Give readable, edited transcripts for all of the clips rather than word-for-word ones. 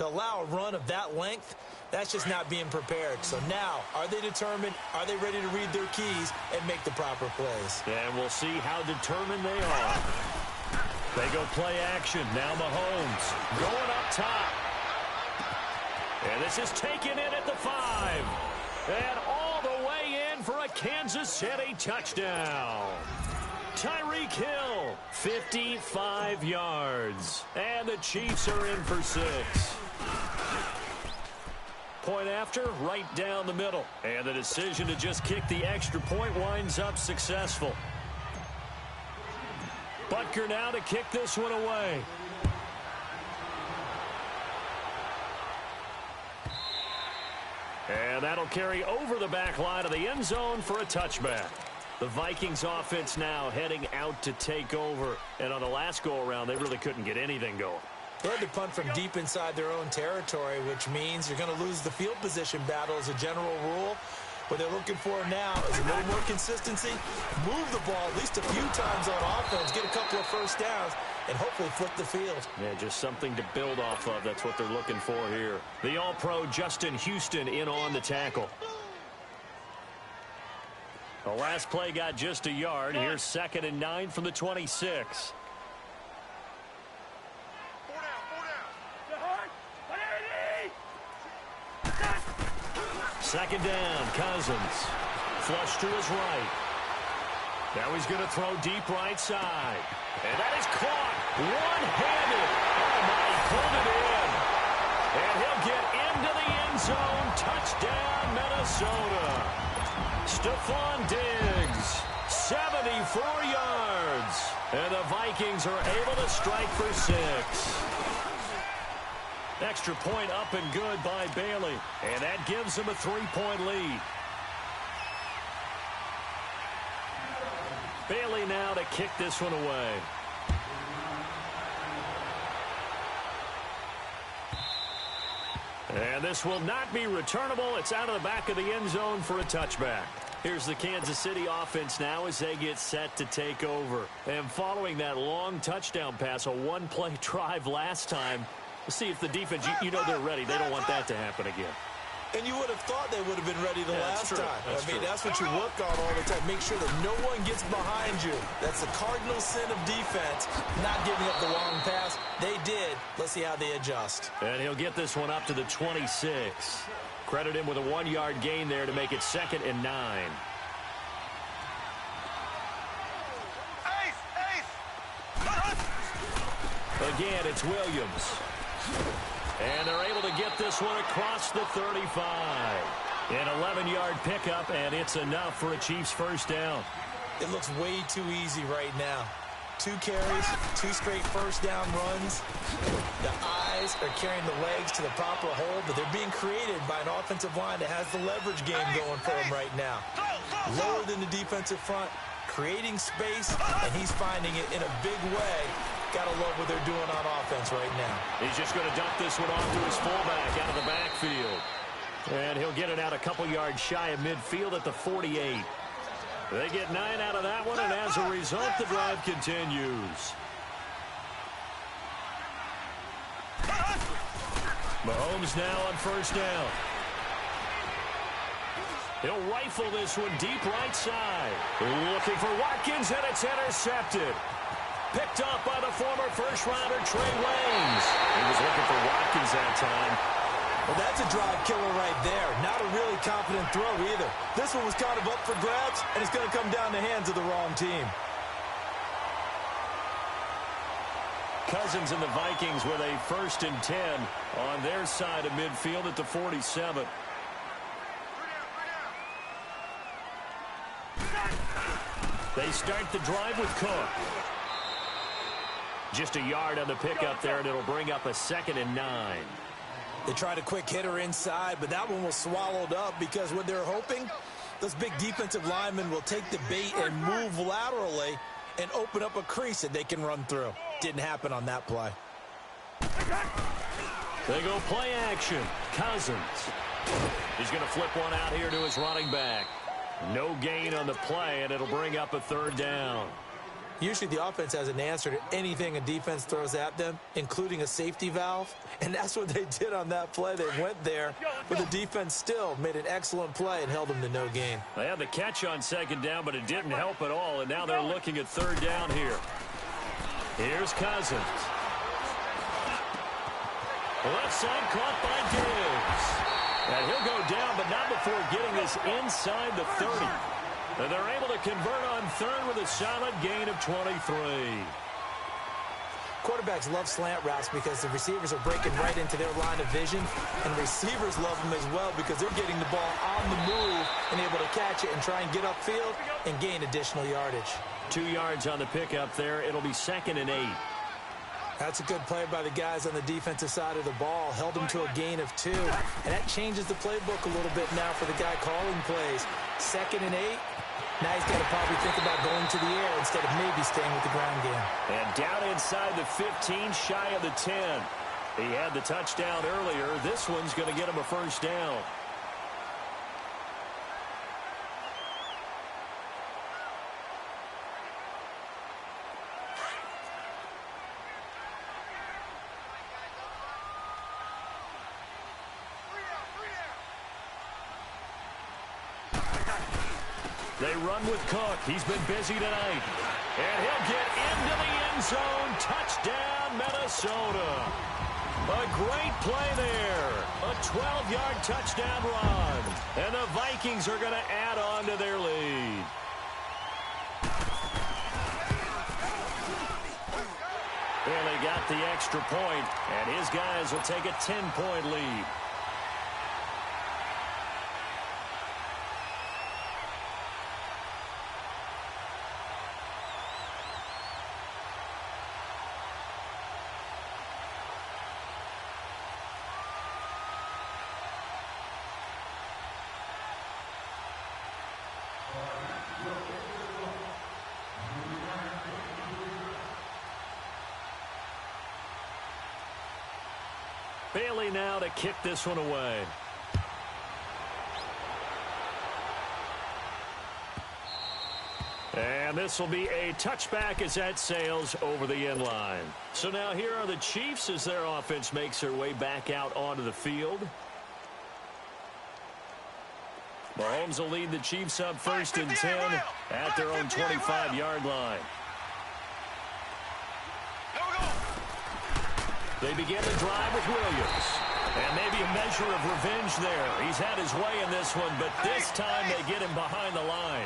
To allow a run of that length, that's just not being prepared. So now, are they determined? Are they ready to read their keys and make the proper plays? And we'll see how determined they are. They go play action. Now Mahomes going up top. And this is taken in at the 5. And all the way in for a Kansas City touchdown. Tyreek Hill, 55 yards. And the Chiefs are in for 6. Point after, right down the middle. And the decision to just kick the extra point winds up successful. Butker now to kick this one away. And that'll carry over the back line of the end zone for a touchback. The Vikings offense now heading out to take over. And on the last go-around, they really couldn't get anything going. They had to punt from deep inside their own territory, which means you're going to lose the field position battle as a general rule. What they're looking for now is a little more consistency, move the ball at least a few times on offense, get a couple of first downs, and hopefully flip the field. Yeah, just something to build off of. That's what they're looking for here. The All-Pro Justin Houston in on the tackle. The last play got just a yard. Here's 2nd and 9 from the 26. Second down, Cousins. Flush to his right. Now he's going to throw deep right side. And that is caught. One-handed. Oh, my, he pulled it in. And he'll get into the end zone. Touchdown, Minnesota. Stephon Diggs, 74 yards. And the Vikings are able to strike for 6. Extra point up and good by Bailey. And that gives him a 3-point lead. Bailey now to kick this one away. And this will not be returnable. It's out of the back of the end zone for a touchback. Here's the Kansas City offense now as they get set to take over. And following that long touchdown pass, a one-play drive last time, we'll see if the defense, you know they're ready. They don't want that to happen again. And you would have thought they would have been ready the last time. That's what you work on all the time. Make sure that no one gets behind you. That's the cardinal sin of defense, not giving up the long pass. They did. Let's see how they adjust. And he'll get this one up to the 26. Credit him with a 1-yard gain there to make it 2nd and 9. Again, it's Williams. And they're able to get this one across the 35. An 11-yard pickup, and it's enough for a Chiefs first down. It looks way too easy right now. 2 carries, 2 straight first down runs. The eyes are carrying the legs to the proper hole, but they're being created by an offensive line that has the leverage game going for them right now. Lower than the defensive front, creating space, and he's finding it in a big way. Gotta love what they're doing on offense right now. He's just going to dump this one off to his fullback out of the backfield. And he'll get it out a couple yards shy of midfield at the 48. They get 9 out of that one, and as a result, the drive continues. Mahomes now on first down. He'll rifle this one deep right side. Looking for Watkins, and it's intercepted. Picked up by the former first-rounder Trey Waynes. He was looking for Watkins that time. Well, that's a drive killer right there. Not a really confident throw either. This one was kind of up for grabs, and it's going to come down the hands of the wrong team. Cousins and the Vikings with a 1st and 10 on their side of midfield at the 47. They start the drive with Cook. Just a yard on the pickup there, and it'll bring up a 2nd and 9. They tried a quick hitter inside, but that one was swallowed up because what they're hoping, those big defensive linemen will take the bait and move laterally and open up a crease that they can run through. Didn't happen on that play. They go play action. Cousins. He's going to flip one out here to his running back. No gain on the play, and it'll bring up a 3rd down. Usually the offense has an answer to anything a defense throws at them, including a safety valve. And that's what they did on that play. They went there, but the defense still made an excellent play and held them to no gain. They had the catch on second down, but it didn't help at all. And now they're looking at third down here. Here's Cousins. Left side caught by Diggs. And he'll go down, but not before getting this inside the 30. And they're able to convert on third with a solid gain of 23. Quarterbacks love slant routes because the receivers are breaking right into their line of vision, and receivers love them as well because they're getting the ball on the move and able to catch it and try and get upfield and gain additional yardage. 2 yards on the pickup there. It'll be 2nd and 8. That's a good play by the guys on the defensive side of the ball. Held them to a gain of 2. And that changes the playbook a little bit now for the guy calling plays. 2nd and 8. Now he's got to probably think about going to the air instead of maybe staying with the ground game. And down inside the 15, shy of the 10. He had the touchdown earlier. This one's going to get him a first down. They run with Cook. He's been busy tonight. And he'll get into the end zone. Touchdown, Minnesota. A great play there. A 12-yard touchdown run. And the Vikings are going to add on to their lead. Well, they got the extra point, and his guys will take a 10-point lead. Bailey now to kick this one away. And this will be a touchback as that sails over the end line. So now here are the Chiefs as their offense makes their way back out onto the field. Mahomes will lead the Chiefs up 1st and 10 at their own 25-yard line. They begin the drive with Williams. And maybe a measure of revenge there. He's had his way in this one, but this time they get him behind the line.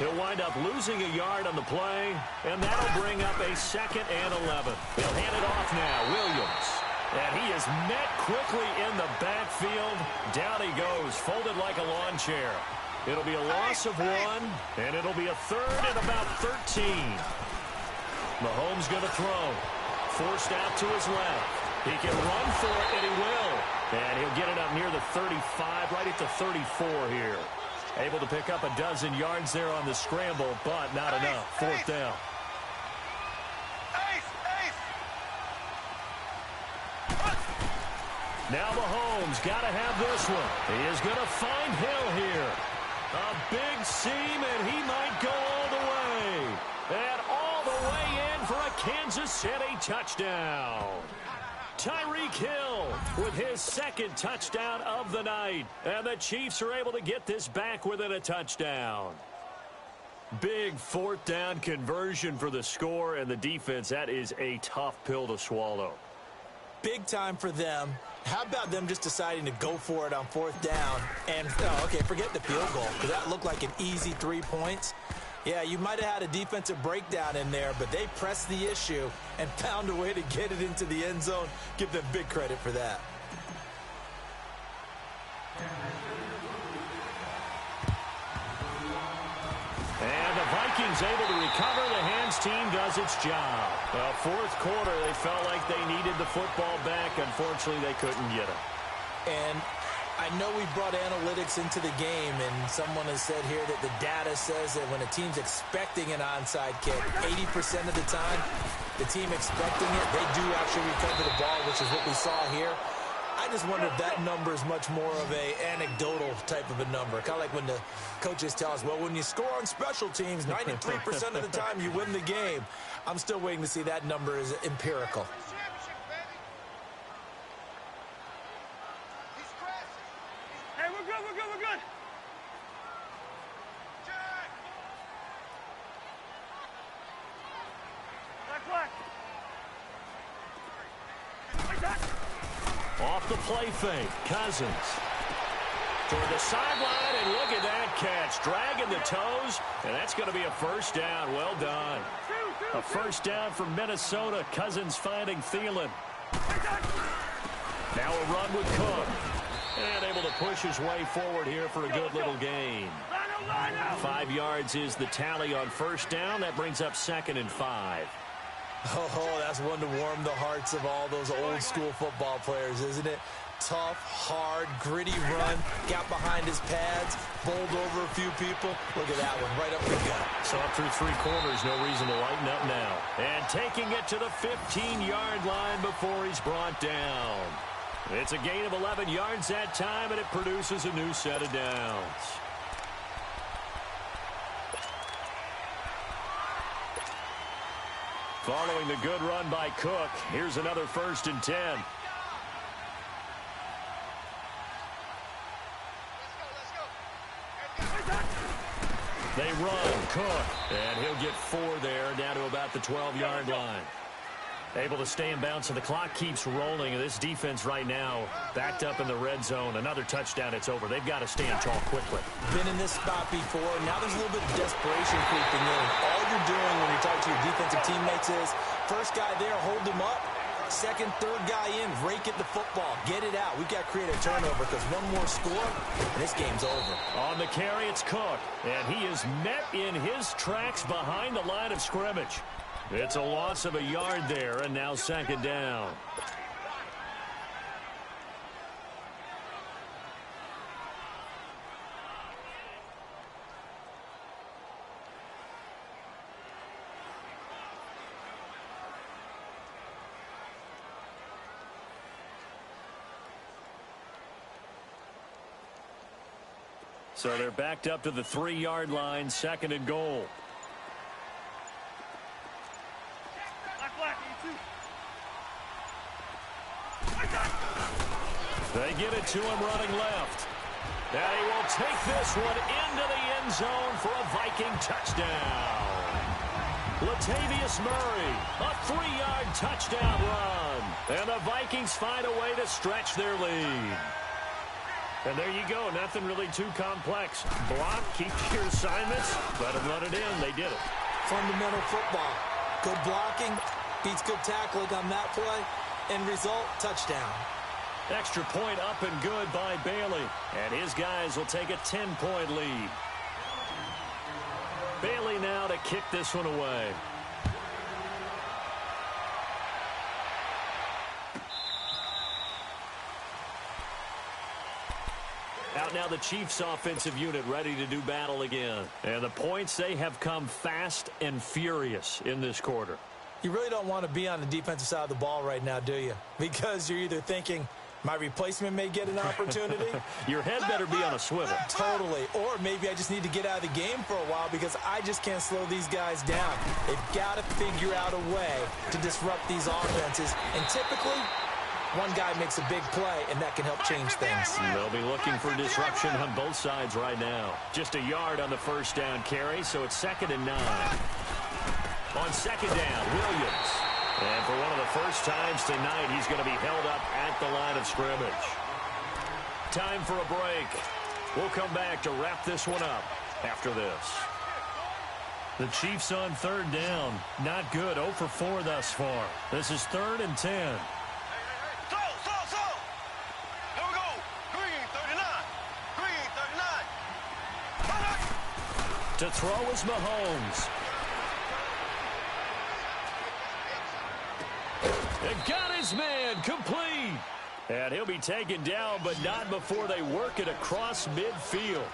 He'll wind up losing a yard on the play, and that'll bring up a 2nd and 11. He'll hand it off now, Williams. And he is met quickly in the backfield. Down he goes, folded like a lawn chair. It'll be a loss of 1, and it'll be a 3rd and about 13. Mahomes going to throw. Forced out to his left. He can run for it, and he will. And he'll get it up near the 35, right at the 34 here. Able to pick up a dozen yards there on the scramble, but not enough. 4th down. Now Mahomes got to have this one. He is going to find Hill here. A big seam, and he might go all the way. And all the way in for a Kansas City touchdown. Tyreek Hill with his 2nd touchdown of the night. And the Chiefs are able to get this back within a touchdown. Big 4th down conversion for the score, and the defense, that is a tough pill to swallow. Big time for them. How about them just deciding to go for it on 4th down? And, okay, forget the field goal, because that looked like an easy 3 points. Yeah, you might have had a defensive breakdown in there, but they pressed the issue and found a way to get it into the end zone. Give them big credit for that. And the Vikings able to recover. The hands team does its job. 4th quarter, they felt like they needed the football back. Unfortunately, they couldn't get it. And I know we brought analytics into the game, and someone has said here that the data says that when a team's expecting an onside kick, 80% of the time, the team expecting it, they do actually recover the ball, which is what we saw here. I just wonder if that number is much more of a anecdotal type of a number. Kind of like when the coaches tell us, well, when you score on special teams, 93% of the time you win the game. I'm still waiting to see that number is empirical. Hey, we're good, we're good, we're good. Black. Off the play fake, Cousins. Toward the sideline, and look at that catch. Dragging the toes, and that's going to be a first down. Well done. A first down for Minnesota. Cousins finding Thielen. Now a run with Cook. And able to push his way forward here for a good little gain. 5 yards is the tally on first down. That brings up 2nd and 5. Oh, that's one to warm the hearts of all those old school football players, isn't it? Tough, hard, gritty run, got behind his pads, bowled over a few people. Look at that one, right up the gut. So up through 3 quarters, no reason to lighten up now. And taking it to the 15-yard line before he's brought down. It's a gain of 11 yards that time, and it produces a new set of downs. Following the good run by Cook, here's another 1st and 10. They run, Cook, and he'll get 4 there, down to about the 12-yard line. Able to stay in bounds, and the clock keeps rolling. This defense right now backed up in the red zone. Another touchdown, it's over. They've got to stand tall quickly. Been in this spot before. Now there's a little bit of desperation creeping in. All you're doing when you're talking to your defensive teammates is, first guy there, hold him up. Second, third guy in, rake at the football. Get it out. We've got to create a turnover because one more score, and this game's over. On the carry, it's Cook, and he is met in his tracks behind the line of scrimmage. It's a loss of a yard there, and now 2nd down. So they're backed up to the 3-yard line, 2nd and goal. They get it to him running left. And he will take this one into the end zone for a Viking touchdown. Latavius Murray, a 3-yard touchdown run. And the Vikings find a way to stretch their lead. And there you go. Nothing really too complex. Block, keep your assignments, let them run it in. They did it. Fundamental football. Good blocking, beats good tackling on that play. End result, touchdown. Extra point up and good by Bailey. And his guys will take a 10-point lead. Bailey now to kick this one away. Out now the Chiefs offensive unit ready to do battle again. And the points, they have come fast and furious in this quarter. You really don't want to be on the defensive side of the ball right now, do you? Because you're either thinking, my replacement may get an opportunity. Your head better be on a swivel. Totally. Or maybe I just need to get out of the game for a while because I just can't slow these guys down. They've got to figure out a way to disrupt these offenses. And typically, one guy makes a big play, and that can help change things. They'll be looking for disruption on both sides right now. Just a yard on the first down carry, so it's 2nd and 9. On 2nd down, Williams. And for one of the first times tonight, he's going to be held up at the line of scrimmage. Time for a break. We'll come back to wrap this one up after this. The Chiefs on 3rd down. Not good. 0 for 4 thus far. This is 3rd and 10. Here we go. Green 39. Green 39. To throw is Mahomes. And got his man complete. And he'll be taken down, but not before they work it across midfield.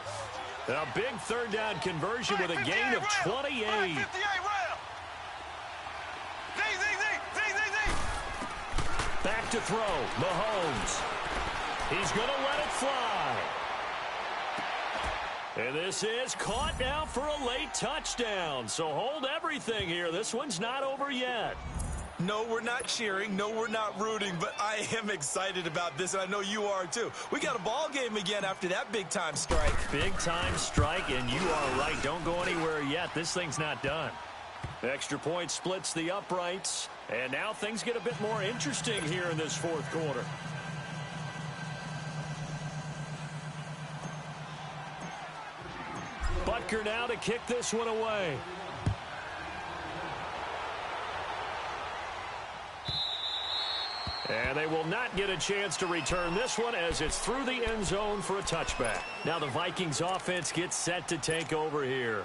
A big 3rd down conversion with a gain of 28. Back to throw, Mahomes. He's going to let it fly. And this is caught now for a late touchdown. So hold everything here. This one's not over yet. No, we're not cheering. No, we're not rooting. But I am excited about this, and I know you are too. We got a ball game again after that big-time strike. Big-time strike, and you are right. Don't go anywhere yet. This thing's not done. Extra point splits the uprights. And now things get a bit more interesting here in this fourth quarter. Butker now to kick this one away. And they will not get a chance to return this one as it's through the end zone for a touchback. Now the Vikings offense gets set to take over here.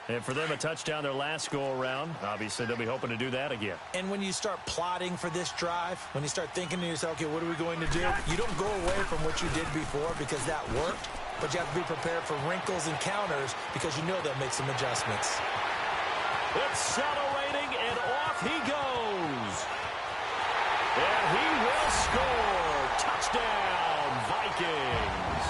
And for them, a touchdown their last go-around. Obviously, they'll be hoping to do that again. And when you start plotting for this drive, when you start thinking to yourself, okay, what are we going to do? You don't go away from what you did before because that worked, but you have to be prepared for wrinkles and counters because you know they'll make some adjustments. Accelerating, and off he goes. And he will score. Touchdown, Vikings.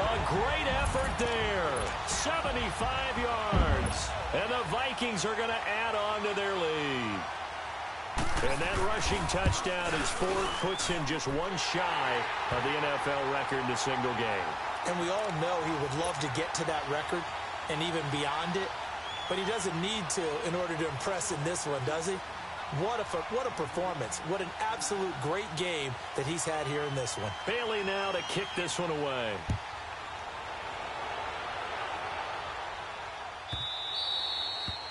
A great effort there. 75 yards. And the Vikings are going to add on to their lead. And that rushing touchdown is fourth, puts him just one shy of the NFL record in a single game. And we all know he would love to get to that record and even beyond it. But he doesn't need to in order to impress in this one, does he? What a performance. What an absolute great game that he's had here in this one. Bailey now to kick this one away.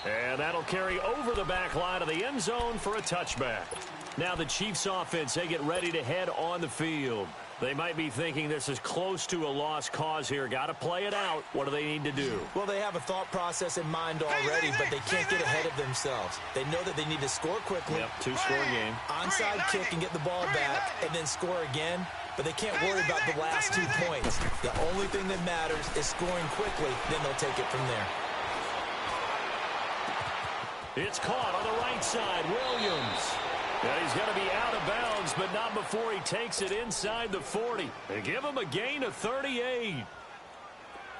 And that'll carry over the back line of the end zone for a touchback. Now the Chiefs offense, they get ready to head on the field. They might be thinking this is close to a lost cause here. Got to play it out. What do they need to do? Well, they have a thought process in mind already, but they can't get ahead of themselves. They know that they need to score quickly. Yep, two-score game. Onside kick and get the ball back and then score again. But they can't worry about the last 2 points. The only thing that matters is scoring quickly. Then they'll take it from there. It's caught on the right side. Williams. Now he's going to be out of bounds, but not before he takes it inside the 40. They give him a gain of 38.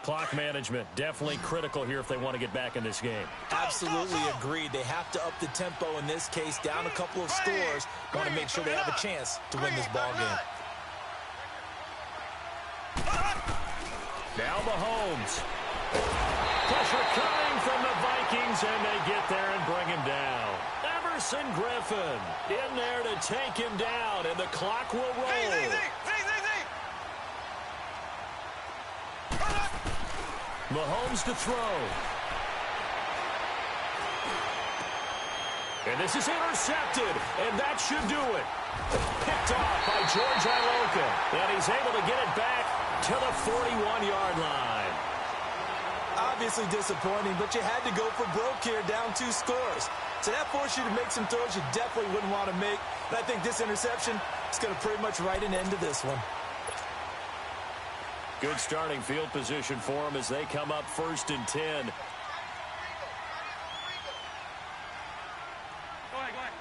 Clock management definitely critical here if they want to get back in this game. Absolutely agreed. They have to up the tempo in this case, down a couple of scores. Want to make sure they have a chance to win this ball game. Now Mahomes. Pressure coming from the Vikings, and they get there and bring him down. Everson Griffin in there to take him down, and the clock will roll. Mahomes to throw. And this is intercepted, and that should do it. Picked off by George Iloka, and he's able to get it back to the 41-yard line. Obviously disappointing, but you had to go for broke here, down 2 scores. So that forced you to make some throws you definitely wouldn't want to make. And I think this interception is going to pretty much write an end to this one. Good starting field position for them as they come up 1st and 10. Go ahead.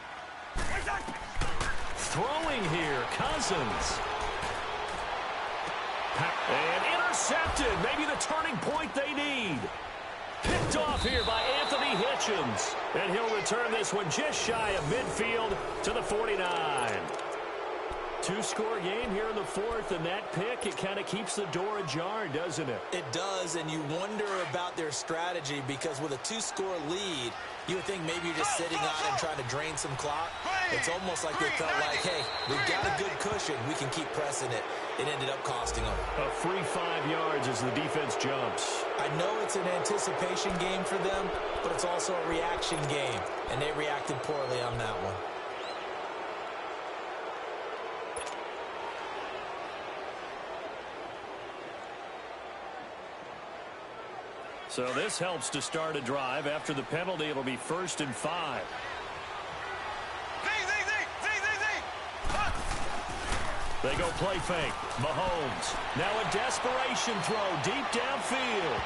Throwing here, Cousins. And intercepted. Maybe the turning point they need. Picked off here by Anthony Hitchens. And he'll return this one just shy of midfield to the 49. 2-score game here in the 4th, and that pick, it kind of keeps the door ajar, doesn't it? It does, and you wonder about their strategy because with a 2-score lead, you would think maybe you're just sitting on and trying to drain some clock. It's almost like they felt like, hey, we've got a good cushion. We can keep pressing it. It ended up costing them. A free 5 yards as the defense jumps. I know it's an anticipation game for them, but it's also a reaction game, and they reacted poorly on that one. So this helps to start a drive. After the penalty, it'll be 1st and 5. They go play fake. Mahomes. Now a desperation throw deep downfield.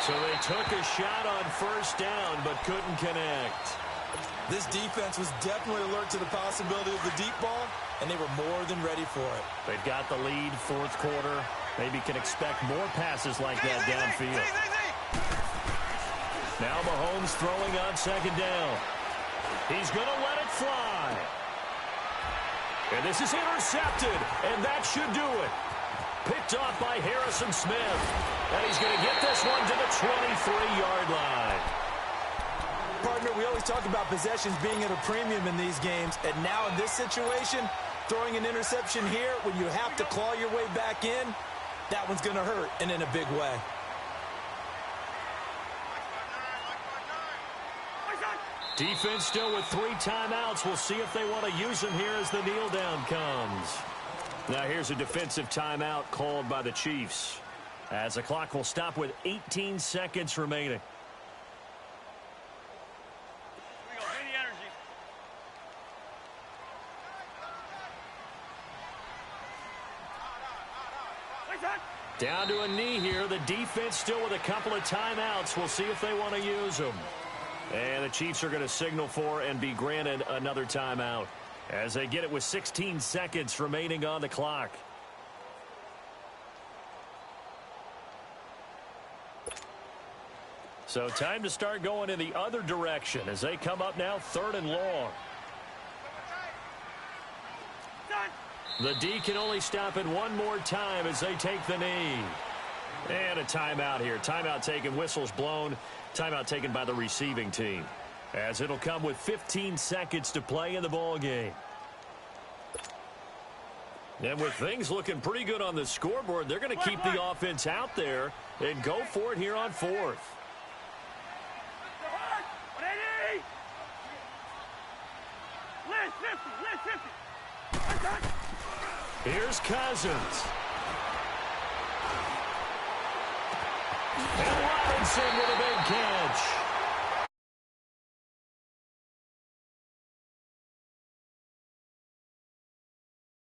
So they took a shot on 1st down, but couldn't connect. This defense was definitely alert to the possibility of the deep ball, and they were more than ready for it. They've got the lead, fourth quarter. Maybe can expect more passes like that downfield. Now Mahomes throwing on second down. He's going to let it fly. And this is intercepted, and that should do it. Picked off by Harrison Smith. And he's going to get this one to the 23-yard line. Partner, we always talk about possessions being at a premium in these games, and now in this situation, throwing an interception here when you have to claw your way back in, that one's going to hurt, and in a big way. Defense still with 3 timeouts. We'll see if they want to use them here as the kneel down comes. Now here's a defensive timeout called by the Chiefs, as the clock will stop with 18 seconds remaining. Down to a knee here. The defense still with a couple of timeouts. We'll see if they want to use them. And the Chiefs are going to signal for and be granted another timeout as they get it with 16 seconds remaining on the clock. So time to start going in the other direction as they come up now 3rd and long. The D can only stop it one more time as they take the knee. And a timeout here. Timeout taken, whistles blown. Timeout taken by the receiving team, as it'll come with 15 seconds to play in the ball game. And with things looking pretty good on the scoreboard, they're going to keep the offense out there and go for it here on 4th. Here's Cousins. And Robinson with a big catch.